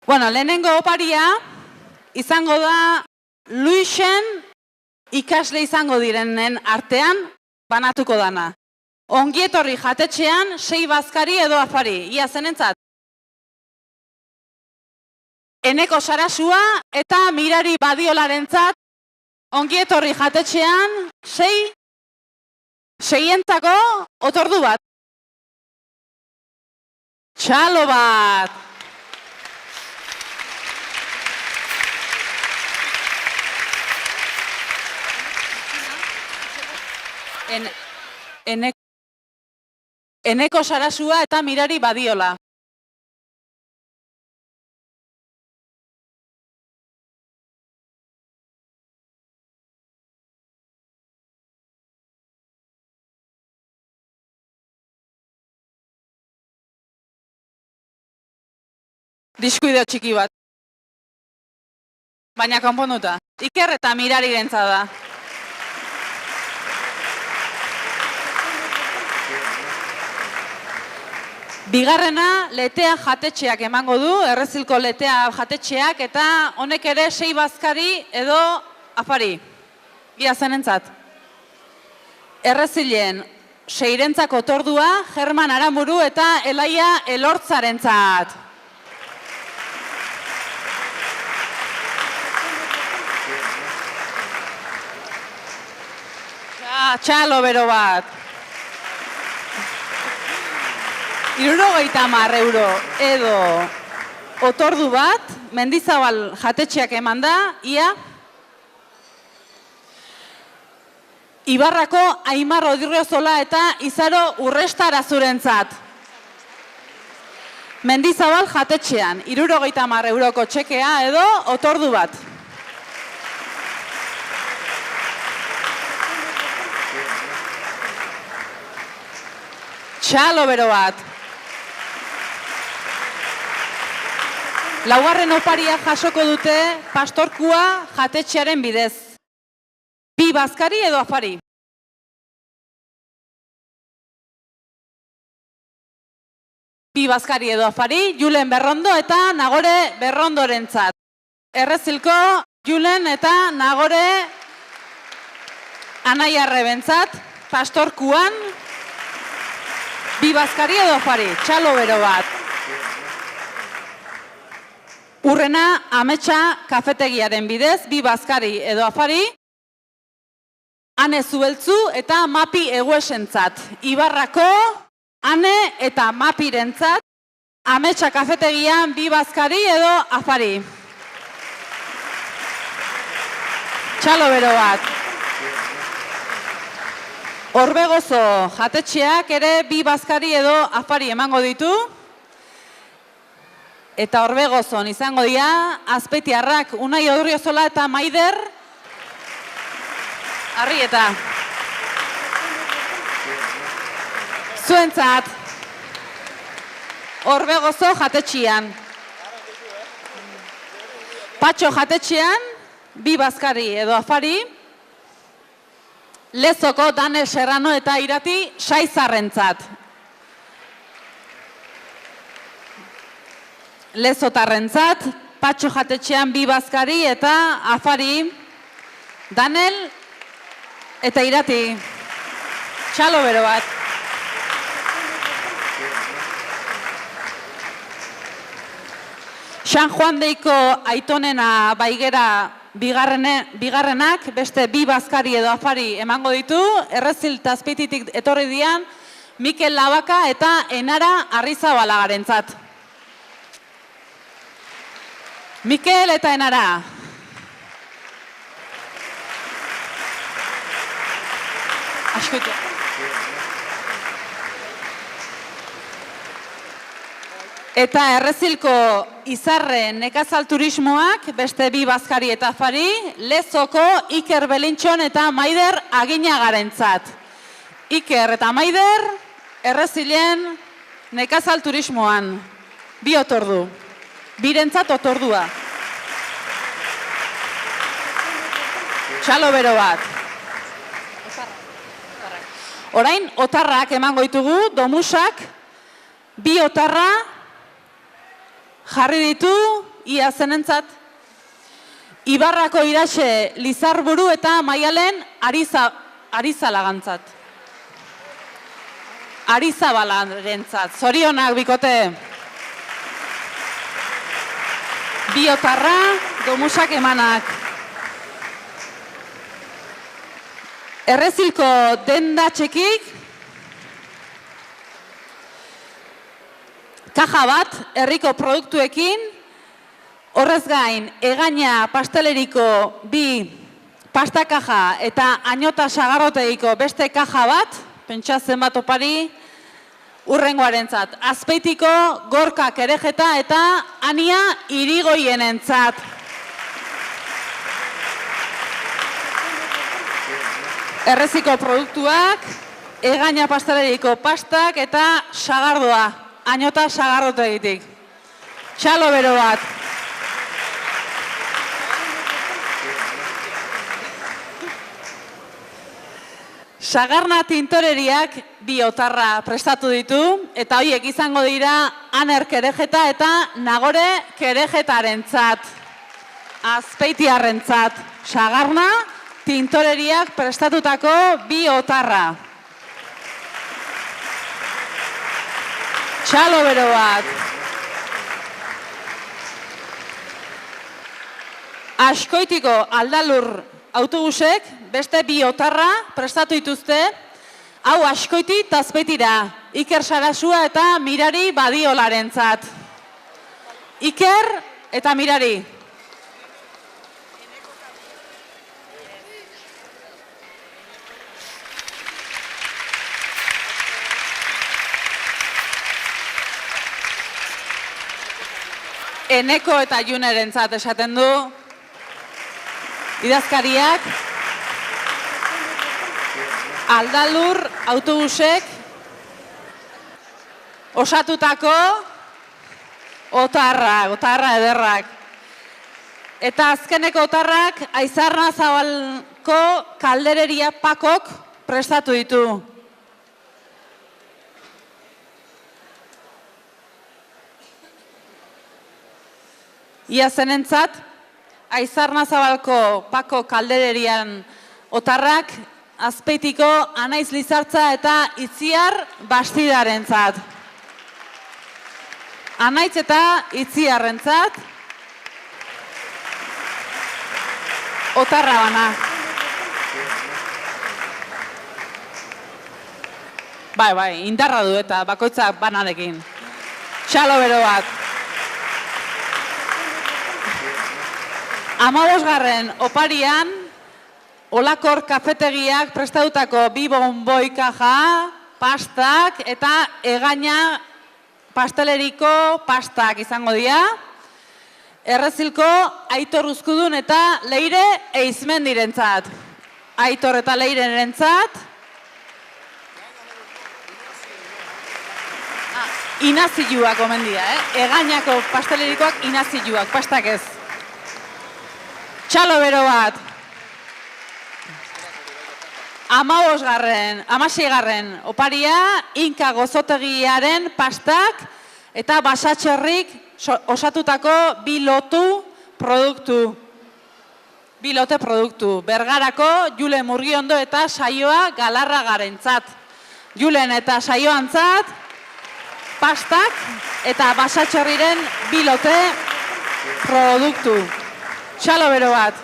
Bueno, lehenengo oparia izango da Luisen ikasle izango direnen artean banatuko dana. Ongietorri jatetxean 6 bazkari edo afari, ia zenentzat. Eneko Sarasua eta Mirari Badiolarentzat ongietorri jatetxean 6entzako otordu bat. Txalo bat! Eneko Sarasua eta Mirari Badiola. Diskuideo txiki bat. Baina konponduta. Iker eta Mirari rentza da. Bigarrena, letea jatetxeak emango du, Errezilko letea jatetxeak, eta honek ere 6 bazkari edo afari. Ia zenentzat. Errezilen 6rentzako otordua, German Aramuru eta Elaia Elortzarentzat. Txalo bero bat. 70 euro edo otordu bat, Mendizabal jatetxeak eman da, ia Ibarrako Aimar Odirriozola eta Izaro Urrestara zurentzat. Mendizabal jatetxean, 70 euroko txekea edo otordu bat. Txalo bero bat. Laugarren oparia jasoko dute pastorkua jatetxearen bidez. 2 bazkari edo afari. Bi bazkari edo afari, Julen Berrondo eta Nagore Berrondorentzat. Errezilko Julen eta Nagore Anaiarrebentzat, pastorkuan 2 bazkari edo afari, txalo bero bat. Urrena Ametsa kafetegiaren bidez, 2 bazkari edo afari, Ane Zubeltzu eta Mapi Eguesentzat. Ibarrako Ane eta Mapirentzat, Ametsa kafetegian 2 bazkari edo afari. Txalo bero bat. Orbegozo jatetxeak ere 2 bazkari edo afari emango ditu. Eta Orbegozon izango dira, Azpeitiarrak Unai Odriozola eta Maider Arrieta. Zuentzat, Orbegozo jatetxean. Patxo jatetxean, 2 bazkari edo afari. Lezoko Daniel Serrano eta Irati Saizarrentzat. Lezotarrentzat, Patxo jatetxean 2 bazkari eta afari, Daniel eta Irati. Txalo bero bat. San Juan deiko Aitonena Baigera bigarrenak, beste 2 bazkari edo afari emango ditu, Errezil eta Azpeititik etorri dian, Mikel Labaka eta Enara Arrizabalagarentzat. Mikel eta Enara. Askoitu. Eta Errezilko Izarre nekazal turismoak, beste 2 bazkari eta afari, Lezoko Iker Belintxon eta Maider Aginagarentzat. Iker eta Maider, Errezilen nekazal turismoan. 2 otordu. 2rentzat otordua. Txalo bero bat. Orain, otarrak emango ditugu, domusak, 2 otarra jarri ditu ia zenentzat, Ibarrako Iraxe Lizarburu eta Maialen Arizalagantzat. Arizabalarentzat. Zorionak, bikote. Biotarra, domusak emanak. Errezilko denda txekik, kaja bat, herriko produktuekin, horrez gain, Egaña pasteleriko bi pastakaja eta Añota sagarrotegiko beste kaja bat, pentsatzen bat opari, urrengoarentzat. Azpeitiko Gorka Kerejeta eta Ania Irigoienentzat. Erreziko produktuak, Egaña pasteleriko pastak eta sagardoa, Añota sagarrotegitik. Txalo bero bat. Sagarna tintoreriak bi otarra prestatu ditu, eta horiek izango dira Aner Kerejeta eta Nagore Kerejetarentzat, Azpeitiarrentzat. Sagarna tintoreriak prestatutako bi otarra. Txalo bero bat. Askoitiko Aldalur autobusek beste bi otarra prestatu dituzte, hau Askoiti eta Azpeitira, Iker Sarasua eta Mirari Badiolarentzat. Iker eta Mirari. Eneko eta Junerentzat esaten du. Idazkariak, Aldalur autobusek osatutako otarra ederrak. Eta azkeneko otarrak Aizarna Zabalko kaldereria pakok prestatu ditu. Ia zenentzat, Aizarna Zabalko pako kaldererian otarrak, Azpeitiko Anaiz Lizartza eta Itziar Bastidarentzat. Anaiz eta Itziarrentzat, otarra bana. Bai, indarra du eta bakoitzak banarekin. Txalo bero bat. 15. oparian, Olakor kafetegiak prestatutako bi bonboi kaja, pastak eta Egaña pasteleriko pastak izango dira. Errezilko Aitor Uzkudun eta Leire Eizmendirentzat. Aitor eta Leirerentzat. Inaziluak omen dira, Egañako pastelerikoak inaziluak, pastak ez. Txalo bero bat. 16. oparia, Inka Gozotegiaren pastak eta basatxerrik osatutako bi lote produktu. Bergarako Jule Murgiondo eta Saioa Galarragarentzat. Julen eta Saioantzat pastak eta basatxerriren bi lote produktu. Txalo bero bat.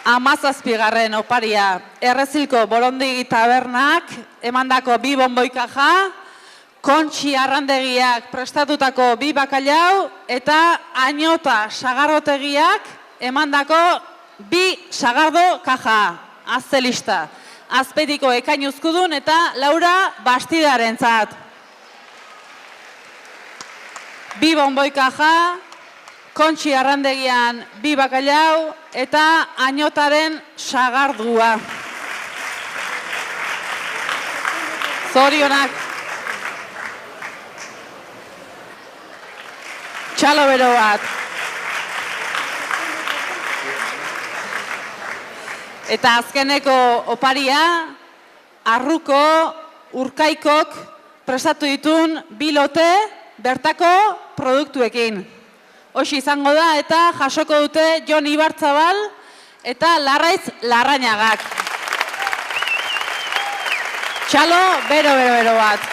17. oparia, Errezilko Borondigi tabernak emandako bi bonboi kaja, Kontxi Arrandegiak prestatutako bi bakailau eta Añota sagarrotegiak emandako bi sagardo kaja. Azzelista. Azpeitiko Ekain Uzkudun eta Laura Bastidarentzat. Bi bonboi kaja, Kontxi Arrandegian bi bakailau eta Añotaren sagardua. Zorionak. Txalo bero bat. Eta azkeneko oparia, Arruko Urkaikok prestatu ditun bi lote, bertako produktuekin. Hoxe izango da eta jasoko dute Jon Ibarzabal eta Larraiz Larrañagak. Txalo, bero bat.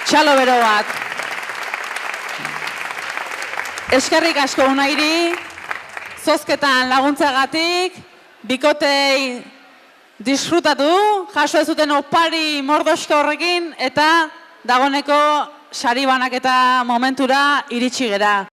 Txalo, bero bat. Eskerrik asko Unairi, zozketan laguntzagatik, bikotei disfrutatu, jaso ez zuten opari mordoska horrekin, eta dagoneko sari banaketa momentura iritsi gera.